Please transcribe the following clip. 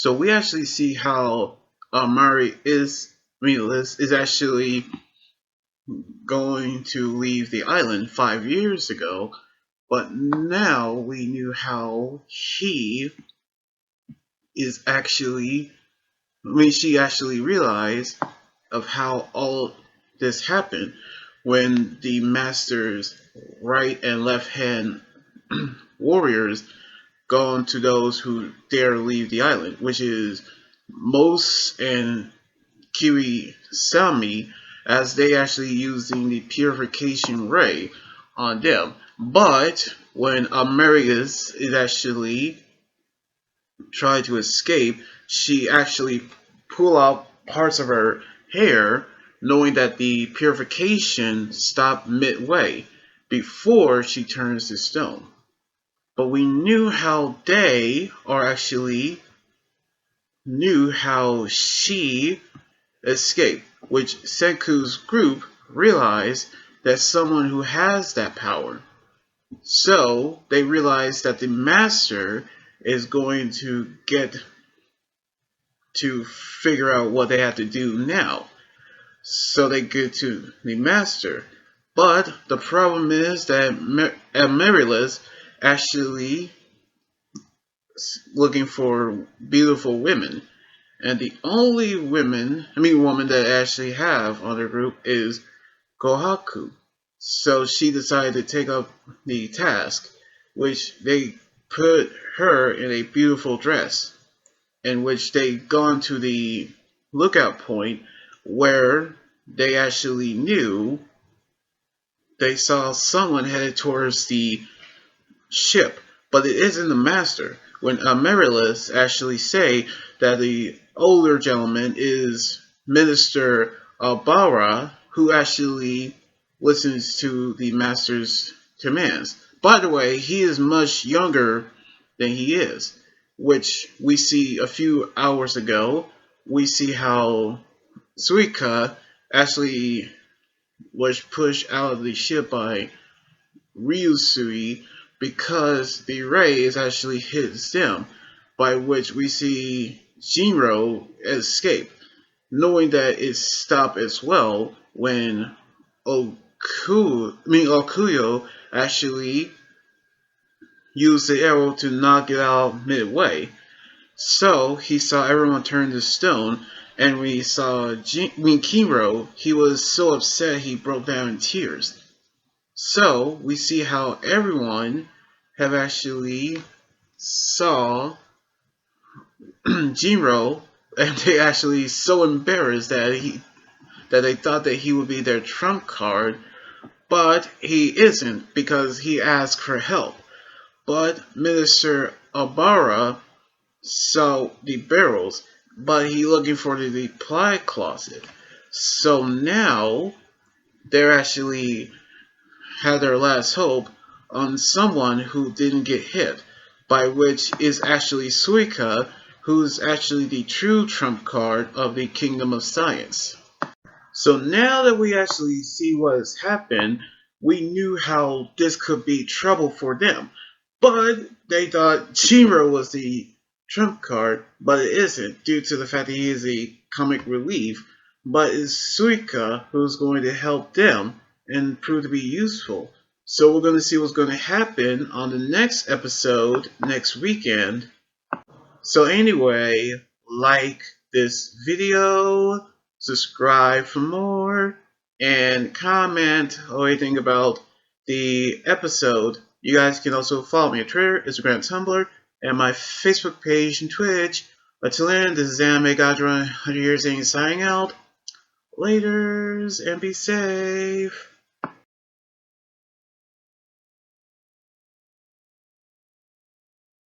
So we actually see how Liz is actually going to leave the island 5 years ago, but now we knew how he is actually, she actually realized of how all this happened when the master's right and left hand warriors gone to those who dare leave the island, which is Mos and Kirisami, as they actually using the purification ray on them. But when Americus is actually trying to escape, she actually pull out parts of her hair, knowing that the purification stopped midway before she turns to stone. But we knew how they are actually knew how she escaped, which Senku's group realized that someone who has that power. So they realized that the master is going to get to figure out what they have to do now. So they get to the master. But the problem is that Amaryllis actually looking for beautiful women. And the only woman that I actually have on the group is Kohaku. So she decided to take up the task, which they put her in a beautiful dress, in which they gone to the lookout point where they actually knew they saw someone headed towards the ship, but it isn't the master. When Amaryllis actually say that the older gentleman is Minister Albara, who actually listens to the master's commands. By the way, he is much younger than he is, which we see a few hours ago. We see how Suika actually was pushed out of the ship by Ryusui because the rays actually hits them, by which we see Ginro escape, knowing that it stopped as well when Okuyo actually used the arrow to knock it out midway. So he saw everyone turn to stone, and we saw Kinro. He was so upset he broke down in tears. So we see how everyone have actually saw Ginro, and they actually so embarrassed that they thought that he would be their trump card, but he isn't because he asked for help. But Minister Abara saw the barrels, but he looking for the reply closet. So now they're actually had their last hope on someone who didn't get hit, by which is actually Suika, who's actually the true trump card of the Kingdom of Science. So now that we actually see what has happened, we knew how this could be trouble for them. But they thought Chiro was the trump card, but it isn't, due to the fact that he is a comic relief, but it's Suika who's going to help them and prove to be useful. So we're going to see what's going to happen on the next episode next weekend. So anyway, like this video, subscribe for more, and comment or anything about the episode. You guys can also follow me on Twitter, Instagram, Tumblr, and my Facebook page and Twitch. Until then, this is Anime Godra 100 Years in signing out. Laters, and be safe.